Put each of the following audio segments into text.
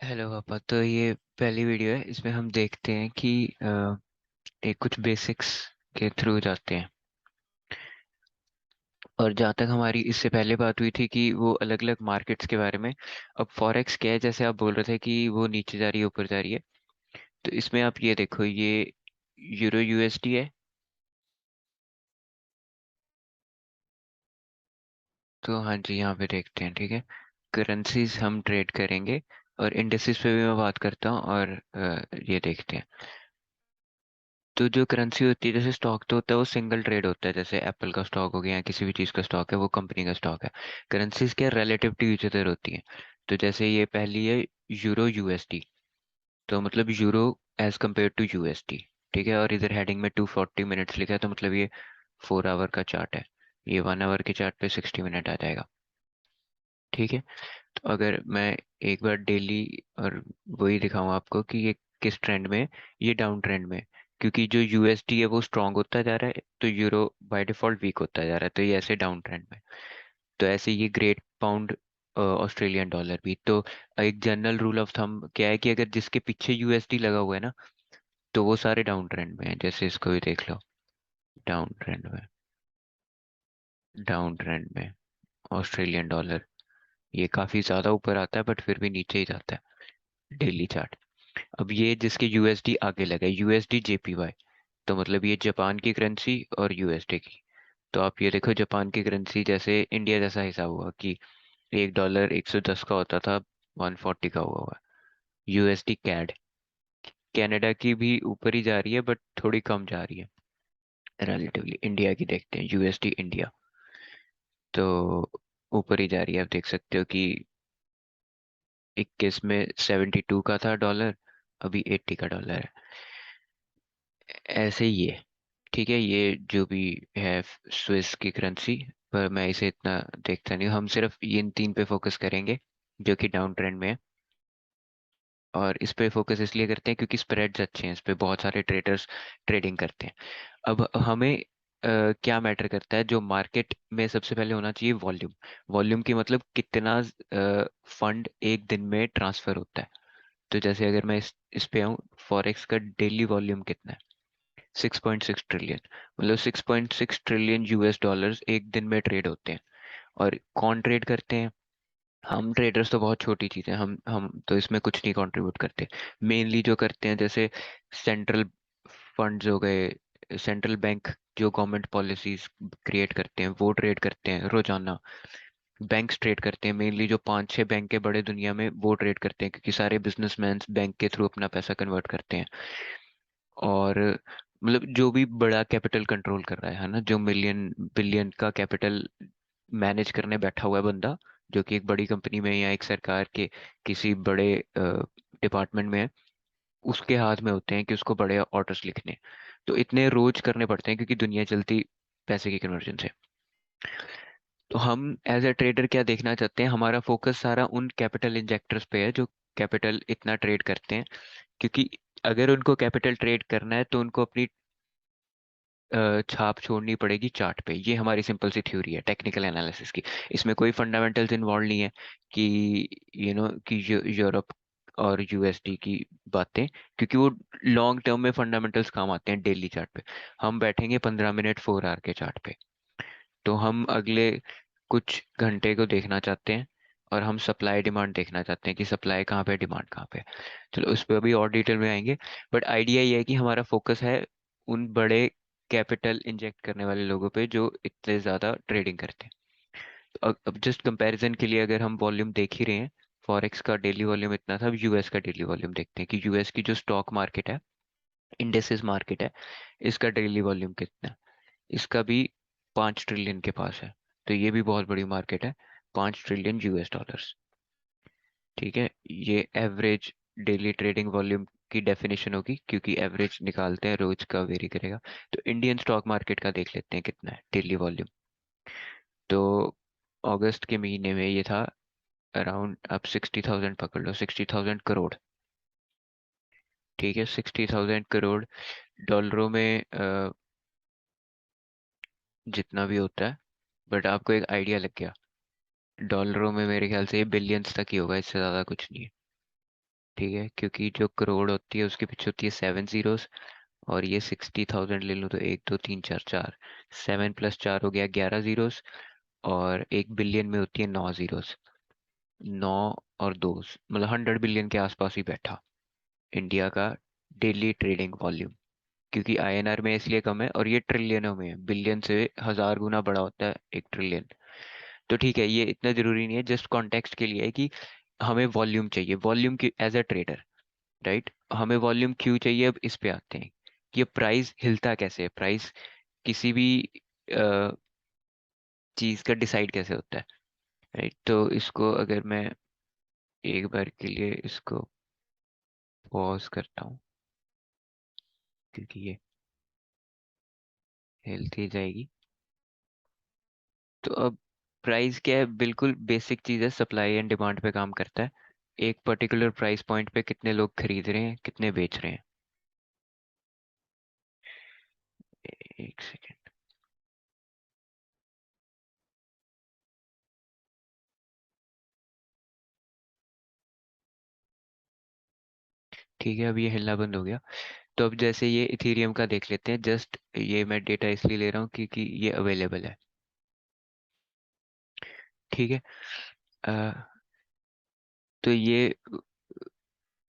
Hello पापा। तो ये पहली वीडियो है, इसमें हम देखते हैं कि एक कुछ बेसिक्स के थ्रू जाते हैं। और जहाँ तक हमारी इससे पहले बात हुई थी कि वो अलग अलग मार्केट्स के बारे में। अब फॉरेक्स क्या है, जैसे आप बोल रहे थे कि वो नीचे जा रही है ऊपर जा रही है। तो इसमें आप ये देखो, ये यूरो यूएसडी है। तो हाँ जी, यहाँ पे देखते हैं, ठीक है। करेंसीज हम ट्रेड करेंगे और इंडेक्सेस पे भी मैं बात करता हूँ, और ये देखते हैं। तो जो करेंसी होती है, जैसे स्टॉक तो होता है वो सिंगल ट्रेड होता है, जैसे एप्पल का स्टॉक हो गया या किसी भी चीज़ का स्टॉक है, वो कंपनी का स्टॉक है। करेंसीज क्या रिलेटिव टू ईच अदर होती है। तो जैसे ये पहली है यूरो यूएसडी। तो मतलब euro as compared to USD. ठीक है, और इधर हेडिंग में 240 मिनट्स लिखा है, तो मतलब ये 4 आवर का चार्ट है। ये 1 आवर के चार्ट पे 60 मिनट आ जाएगा। ठीक है। तो अगर मैं एक बार डेली और वही दिखाऊं आपको कि ये किस ट्रेंड में है, ये डाउन ट्रेंड में है। क्योंकि जो यूएसडी है वो स्ट्रांग होता जा रहा है, तो यूरो बाय डिफॉल्ट वीक होता जा रहा है, तो ये ऐसे डाउन ट्रेंड में। तो ऐसे ये ग्रेट पाउंड ऑस्ट्रेलियन डॉलर भी। तो एक जनरल रूल ऑफ थंब क्या है कि अगर जिसके पीछे यूएसडी लगा हुआ है ना, तो वो सारे डाउन ट्रेंड में है। जैसे इसको भी देख लो, डाउन ट्रेंड में, डाउन ट्रेंड में ऑस्ट्रेलियन डॉलर। ये काफी ज्यादा ऊपर आता है बट फिर भी नीचे ही जाता है डेली चार्ट। अब ये जिसके यूएसडी आगे लगा है, यूएसडी जेपीवाई, तो मतलब ये जापान की करेंसी और यूएसडी की। तो आप ये देखो, जापान की करेंसी जैसे इंडिया जैसा हिसाब हुआ कि $1 110 का होता था, 140 का हुआ हुआ। यूएसडी कैड, कनाडा की भी ऊपर ही जा रही है बट थोड़ी कम जा रही है रिलेटिवली। इंडिया की देखते हैं, यूएसडी इंडिया, तो ऊपर ही जा रही है। आप देख सकते हो कि 21 में 72 का था डॉलर, अभी 80 का डॉलर है। ऐसे ही है। ठीक है, ये जो भी है स्विस की करेंसी, पर मैं इसे इतना देखता नहीं हूँ। हम सिर्फ इन तीन पे फोकस करेंगे जो कि डाउन ट्रेंड में है। और इस पे फोकस इसलिए करते हैं क्योंकि स्प्रेड्स अच्छे हैं, इस पे बहुत सारे ट्रेडर्स ट्रेडिंग करते हैं। अब हमें क्या मैटर करता है, जो मार्केट में सबसे पहले होना चाहिए वॉल्यूम। वॉल्यूम की मतलब कितना फंड एक दिन में ट्रांसफर होता है। तो जैसे अगर मैं इस पे आऊँ, फॉरेक्स का डेली वॉल्यूम कितना है? 6.6 ट्रिलियन। मतलब 6.6 ट्रिलियन यूएस डॉलर्स एक दिन में ट्रेड होते हैं। और कौन ट्रेड करते हैं? हम ट्रेडर्स तो बहुत छोटी चीज़ है, हम तो इसमें कुछ नहीं कंट्रीब्यूट करते। मेनली जो करते हैं, जैसे सेंट्रल फंड्स हो गए, सेंट्रल बैंक जो गवर्नमेंट पॉलिसीज क्रिएट करते हैं वो ट्रेड करते हैं रोजाना। बैंक्स ट्रेड करते हैं, मेनली जो 5-6 बैंक के बड़े दुनिया में, वो ट्रेड करते हैं क्योंकि सारे बिजनेसमैन बैंक के थ्रू अपना पैसा कन्वर्ट करते हैं। और मतलब जो भी बड़ा कैपिटल कंट्रोल कर रहा है ना, जो मिलियन बिलियन का कैपिटल मैनेज करने बैठा हुआ है बंदा, जो कि एक बड़ी कंपनी में या एक सरकार के किसी बड़े डिपार्टमेंट में है, उसके हाथ में होते हैं कि उसको बड़े ऑर्डर्स लिखने। तो इतने रोज करने पड़ते हैं क्योंकि दुनिया चलती पैसे की कन्वर्जन से। तो हम एज ए ट्रेडर क्या देखना चाहते हैं, हमारा फोकस सारा उन कैपिटल इंजेक्टर्स पे है जो कैपिटल इतना ट्रेड करते हैं। क्योंकि अगर उनको कैपिटल ट्रेड करना है तो उनको अपनी छाप छोड़नी पड़ेगी चार्ट पे। ये हमारी सिंपल सी थ्योरी है टेक्निकल एनालिसिस की। इसमें कोई फंडामेंटल्स इन्वॉल्व नहीं है कि कि यूरोप और यूएसडी की बातें, क्योंकि वो लॉन्ग टर्म में फंडामेंटल्स काम आते हैं डेली चार्ट पे। हम बैठेंगे 15 मिनट 4 आवर के चार्ट पे। तो हम अगले कुछ घंटे को देखना चाहते हैं, और हम सप्लाई डिमांड देखना चाहते हैं कि सप्लाई कहाँ पे, डिमांड कहाँ पे। चलो उस पर अभी और डिटेल में आएंगे। बट आइडिया ये है कि हमारा फोकस है उन बड़े कैपिटल इंजेक्ट करने वाले लोगों पे जो इतने ज़्यादा ट्रेडिंग करते हैं। तो अब जस्ट कंपैरिजन के लिए अगर हम वॉल्यूम देख ही रहे हैं, फॉरेक्स का डेली वॉल्यूम इतना था, अब यूएस का डेली वॉल्यूम देखते हैं कि यूएस की जो स्टॉक मार्केट है, इंडेक्सेस मार्केट है, इसका डेली वॉल्यूम कितना है। इसका भी 5 ट्रिलियन के पास है। तो ये भी बहुत बड़ी मार्केट है, 5 ट्रिलियन यूएस डॉलर्स। ठीक है, ये एवरेज डेली ट्रेडिंग वॉल्यूम की डेफिनेशन होगी, क्योंकि एवरेज निकालते हैं, रोज का वेरी करेगा। तो इंडियन स्टॉक मार्केट का देख लेते हैं कितना है डेली वॉल्यूम। तो अगस्त के महीने में ये था अराउंड, आप 60,000 पकड़ लो, 60,000 करोड़। ठीक है, 60,000 करोड़ डॉलरों में जितना भी होता है। बट आपको एक आइडिया लग गया, डॉलरों में मेरे ख्याल से ये बिलियंस तक ही होगा, इससे ज़्यादा कुछ नहीं है। ठीक है, क्योंकि जो करोड़ होती है उसके पीछे होती है 7 जीरोस, और ये 60,000 ले लूँ तो 1 2 3 4 4, 7 + 4 हो गया 11 जीरोस, और 1 बिलियन में होती है 9 जीरोस। 9 और 2 मतलब 100 बिलियन के आसपास ही बैठा इंडिया का डेली ट्रेडिंग वॉल्यूम। क्योंकि आईएनआर में इसलिए कम है, और ये ट्रिलियनों में है, बिलियन से 1000 गुना बड़ा होता है 1 ट्रिलियन। तो ठीक है, ये इतना जरूरी नहीं है, जस्ट कॉन्टेक्स्ट के लिए है कि हमें वॉल्यूम चाहिए, वॉल्यूम की एज अ ट्रेडर, राइट। हमें वॉल्यूम क्यों चाहिए, अब इस पे आते हैं कि प्राइस हिलता कैसे है, प्राइस किसी भी चीज का डिसाइड कैसे होता है, राइट। तो इसको अगर मैं एक बार के लिए इसको पॉज करता हूँ, क्योंकि ये हिलती जाएगी। तो अब प्राइस क्या है, बिल्कुल बेसिक चीज़ है, सप्लाई एंड डिमांड पे काम करता है। एक पर्टिकुलर प्राइस पॉइंट पे कितने लोग खरीद रहे हैं, कितने बेच रहे हैं। एक सेकेंड। ठीक है, अब ये हिलना बंद हो गया। तो अब जैसे ये इथीरियम का देख लेते हैं, जस्ट ये मैं डेटा इसलिए ले रहा हूँ क्योंकि ये अवेलेबल है। ठीक है। अ, तो ये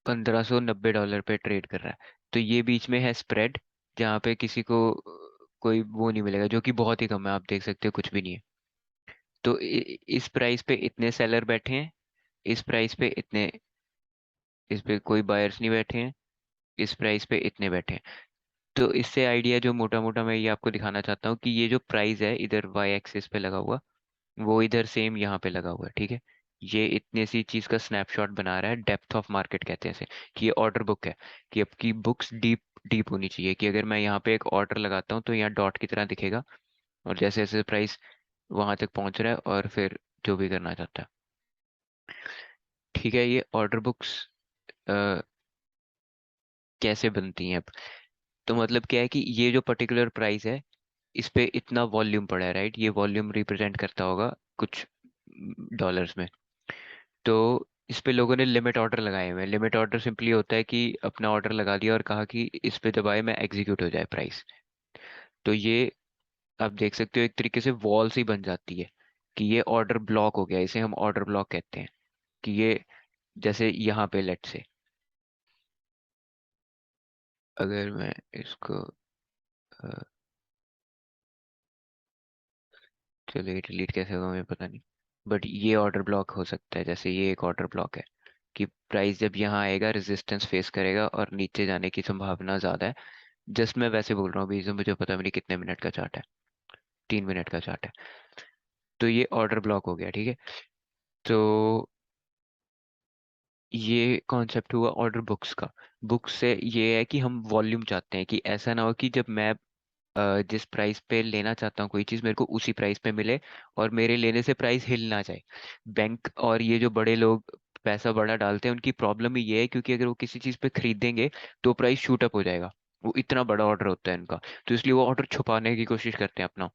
$1590 पे ट्रेड कर रहा है। तो ये बीच में है स्प्रेड, जहाँ पे किसी को कोई वो नहीं मिलेगा, जो कि बहुत ही कम है, आप देख सकते हो कुछ भी नहीं है। तो इस प्राइस पे इतने सेलर बैठे हैं, इस प्राइस पे इतने, इस पे कोई बायर्स नहीं बैठे हैं, इस प्राइस पे इतने बैठे हैं। तो इससे आइडिया जो मोटा मोटा मैं ये आपको दिखाना चाहता हूँ कि ये जो प्राइस है इधर वाई एक्सिस पे लगा हुआ, वो इधर सेम यहाँ पे लगा हुआ है, ठीक है। ये इतने सी चीज का स्नैपशॉट बना रहा है, डेप्थ ऑफ मार्केट कहते हैं इसे, कि ये ऑर्डर बुक है, कि आपकी बुक्स डीप डीप होनी चाहिए, कि अगर मैं यहाँ पे एक ऑर्डर लगाता हूँ तो यहाँ डॉट की तरह दिखेगा, और जैसे जैसे प्राइस वहां तक पहुंच रहा है, और फिर जो भी करना चाहता है। ठीक है, ये ऑर्डर बुक्स कैसे बनती हैं अब। तो मतलब क्या है कि ये जो पर्टिकुलर प्राइस है, इस पे इतना वॉल्यूम पड़ा है, राइट। ये वॉल्यूम रिप्रेजेंट करता होगा कुछ डॉलर्स में। तो इस पे लोगों ने लिमिट ऑर्डर लगाए हुए हैं। लिमिट ऑर्डर सिंपली होता है कि अपना ऑर्डर लगा दिया और कहा कि इस पे दबाए मैं एग्जीक्यूट हो जाए प्राइस। तो ये आप देख सकते हो, एक तरीके से वॉल सी बन जाती है, कि ये ऑर्डर ब्लॉक हो गया, इसे हम ऑर्डर ब्लॉक कहते हैं। कि ये जैसे यहाँ पे लेट से, अगर मैं इसको चलिए डिलीट कैसे होगा मुझे पता नहीं, बट ये ऑर्डर ब्लॉक हो सकता है, जैसे ये एक ऑर्डर ब्लॉक है, कि प्राइस जब यहाँ आएगा रेजिस्टेंस फेस करेगा और नीचे जाने की संभावना ज़्यादा है। जस्ट मैं वैसे बोल रहा हूँ, अभी जो मुझे पता भी नहीं कितने मिनट का चार्ट है, 3 मिनट का चार्ट है। तो ये ऑर्डर ब्लॉक हो गया, ठीक है। तो ये कॉन्सेप्ट हुआ ऑर्डर बुक्स का। बुक्स से ये है कि हम वॉल्यूम चाहते हैं, कि ऐसा ना हो कि जब मैं जिस प्राइस पे लेना चाहता हूँ कोई चीज़, मेरे को उसी प्राइस पे मिले, और मेरे लेने से प्राइस हिल ना जाए। बैंक और ये जो बड़े लोग पैसा बड़ा डालते हैं, उनकी प्रॉब्लम ही ये है, क्योंकि अगर वो किसी चीज़ पे खरीदेंगे तो प्राइस शूट अप हो जाएगा। वो इतना बड़ा ऑर्डर होता है इनका, तो इसलिए वो ऑर्डर छुपाने की कोशिश करते हैं अपना,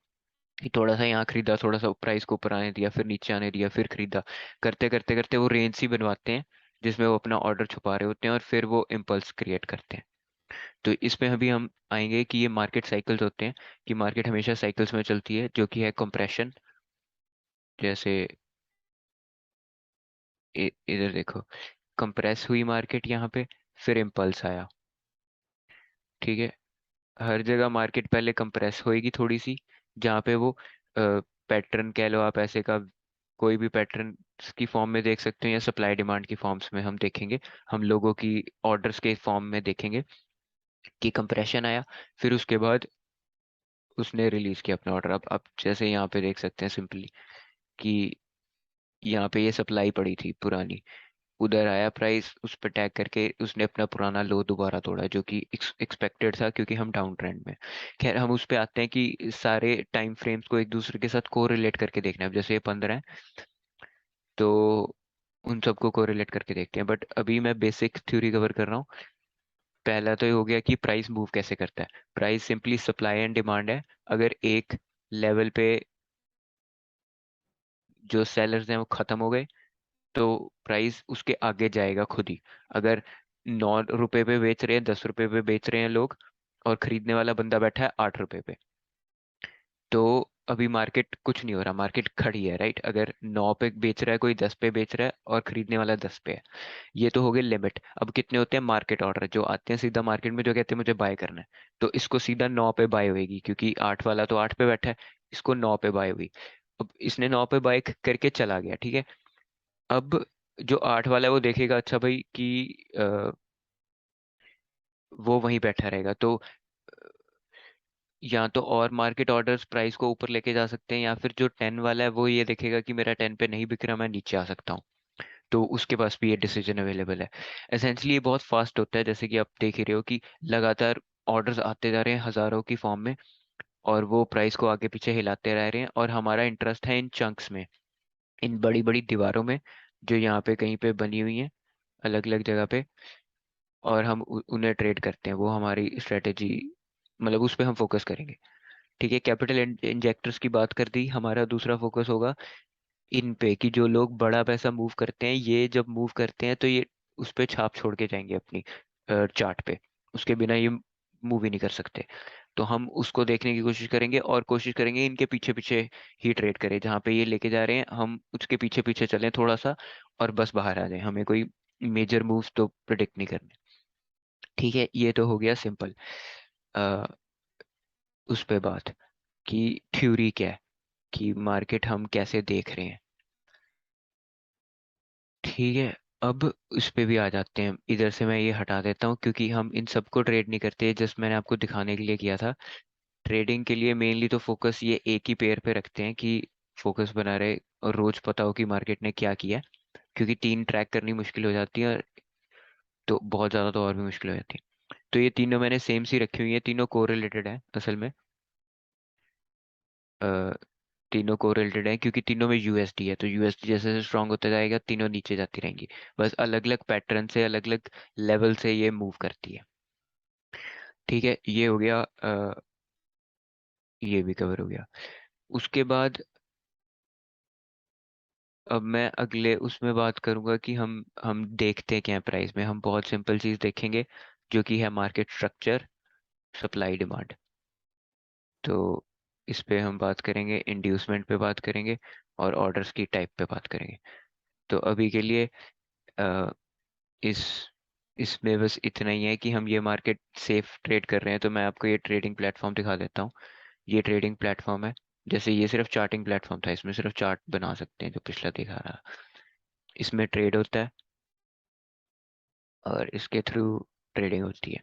कि थोड़ा सा यहाँ खरीदा, थोड़ा सा प्राइस को ऊपर आने दिया, फिर नीचे आने दिया, फिर खरीदा। करते करते करते वो रेंज सी बनवाते हैं, जिसमें वो अपना ऑर्डर छुपा रहे होते हैं, और फिर वो इम्पल्स क्रिएट करते हैं। तो इसमें अभी हम आएंगे कि ये मार्केट साइकिल्स होते हैं, कि मार्केट हमेशा साइकिल्स में चलती है, जो कि है कंप्रेशन। जैसे इधर देखो, कंप्रेस हुई मार्केट यहाँ पे, फिर इम्पल्स आया, ठीक है। हर जगह मार्केट पहले कंप्रेस होएगी थोड़ी सी, जहाँ पे वो पैटर्न कह लो आप ऐसे का, कोई भी पैटर्न की फॉर्म में देख सकते हो, या सप्लाई डिमांड की फॉर्म्स में हम देखेंगे, हम लोगों की ऑर्डर्स के फॉर्म में देखेंगे कि कंप्रेशन आया, फिर उसके बाद उसने रिलीज किया अपना ऑर्डर। अब जैसे यहाँ पे देख सकते हैं सिंपली, कि यहाँ पे ये सप्लाई पड़ी थी पुरानी, उधर आया प्राइस, उस पर टैग करके उसने अपना पुराना लो दोबारा तोड़ा, जो कि एक्सपेक्टेड था, क्योंकि हम डाउन ट्रेंड में। खैर, हम उस पे आते हैं कि सारे टाइम फ्रेम्स को एक दूसरे के साथ कोरिलेट करके देखना है। अब जैसे ये 15 है, तो उन सबको कोरिलेट करके देखते हैं, बट अभी मैं बेसिक थ्योरी कवर कर रहा हूँ। पहला तो ये हो गया कि प्राइस मूव कैसे करता है। Price simply supply and demand है। अगर एक लेवल पे जो सेलर्स हैं वो खत्म हो गए, तो प्राइस उसके आगे जाएगा खुद ही। अगर 9 रुपए पे बेच रहे हैं, 10 रुपए पे बेच रहे हैं लोग, और खरीदने वाला बंदा बैठा है 8 रुपए पे, तो अभी मार्केट कुछ नहीं हो रहा, मार्केट खड़ी है, राइट। अगर 9 पे बेच रहा है कोई, 10 पे बेच रहा है, और खरीदने वाला 10 पे है। ये तो हो गई लिमिट। अब कितने होते हैं मार्केट ऑर्डर जो आते हैं सीधा मार्केट में, जो कहते हैं मुझे बाय करना है, तो इसको सीधा 9 पे बाय होएगी, क्योंकि 8 वाला तो 8 पे बैठा है, इसको 9 पे बाय हुई। अब इसने 9 पे बाय करके चला गया, ठीक है। अब जो 8 वाला है वो देखेगा, अच्छा भाई कि वो वहीं बैठा रहेगा, तो या तो और मार्केट ऑर्डर्स प्राइस को ऊपर लेके जा सकते हैं, या फिर जो 10 वाला है वो ये देखेगा कि मेरा 10 पे नहीं बिक रहा, मैं नीचे आ सकता हूँ, तो उसके पास भी ये डिसीजन अवेलेबल है। एसेंशली ये बहुत फास्ट होता है, जैसे कि आप देख ही रहे हो कि लगातार ऑर्डर्स आते जा रहे हैं हजारों की फॉर्म में, और वो प्राइस को आगे पीछे हिलाते रह रहे हैं, और हमारा इंटरेस्ट है इन चंक्स में, इन बड़ी बड़ी दीवारों में, जो यहाँ पे कहीं पे बनी हुई हैं अलग अलग जगह पे, और हम उन्हें ट्रेड करते हैं, वो हमारी स्ट्रेटेजी, मतलब उस पर हम फोकस करेंगे। ठीक है, कैपिटल इंजेक्टर्स की बात कर दी, हमारा दूसरा फोकस होगा इन पे, कि जो लोग बड़ा पैसा मूव करते हैं, ये जब मूव करते हैं तो ये उस पे छाप छोड़ के जाएंगे अपनी चार्ट पे, उसके बिना ये मूव ही नहीं कर सकते। तो हम उसको देखने की कोशिश करेंगे, और कोशिश करेंगे इनके पीछे पीछे ही ट्रेड करें, जहाँ पे ये लेके जा रहे हैं हम उसके पीछे पीछे चलें थोड़ा सा, और बस बाहर आ जाए, हमें कोई मेजर मूव तो प्रिडिक्ट नहीं करने। ठीक है, ये तो हो गया सिंपल। उस पे बात कि थ्योरी क्या है, कि मार्केट हम कैसे देख रहे हैं। ठीक है, अब उस पे भी आ जाते हैं, इधर से मैं ये हटा देता हूँ, क्योंकि हम इन सबको ट्रेड नहीं करते, जस्ट मैंने आपको दिखाने के लिए किया था। ट्रेडिंग के लिए मेनली तो फोकस ये एक ही पेयर पे रखते हैं, कि फोकस बना रहे और रोज पता हो कि मार्केट ने क्या किया है, क्योंकि तीन ट्रैक करनी मुश्किल हो जाती है, तो बहुत ज़्यादा तो और भी मुश्किल हो जाती है। तो ये तीनों मैंने सेम सी रखी हुई है, तीनों कोरिलेटेड है असल में। तीनों कोरिलेटेड है क्योंकि तीनों में यूएसडी है, तो यूएसडी जैसे जैसे स्ट्रांग होता जाएगा तीनों नीचे जाती रहेंगी, बस अलग अलग पैटर्न से, अलग अलग लेवल से ये मूव करती है। ठीक है, ये हो गया, ये भी कवर हो गया। उसके बाद अब मैं अगले उसमें बात करूंगा कि हम देखते क्या है प्राइस में। हम बहुत सिंपल चीज देखेंगे, जो कि है मार्केट स्ट्रक्चर, सप्लाई डिमांड। तो इस पे हम बात करेंगे, इंड्यूसमेंट पे बात करेंगे, और ऑर्डर्स की टाइप पे बात करेंगे। तो अभी के लिए इस इसमें बस इतना ही है कि हम ये मार्केट सेफ ट्रेड कर रहे हैं, तो मैं आपको ये ट्रेडिंग प्लेटफॉर्म दिखा देता हूँ। ये ट्रेडिंग प्लेटफॉर्म है, जैसे ये सिर्फ चार्टिंग प्लेटफॉर्म था, इसमें सिर्फ चार्ट बना सकते हैं जो पिछला दिखा रहा। इसमें ट्रेड होता है, और इसके थ्रू ट्रेडिंग होती है।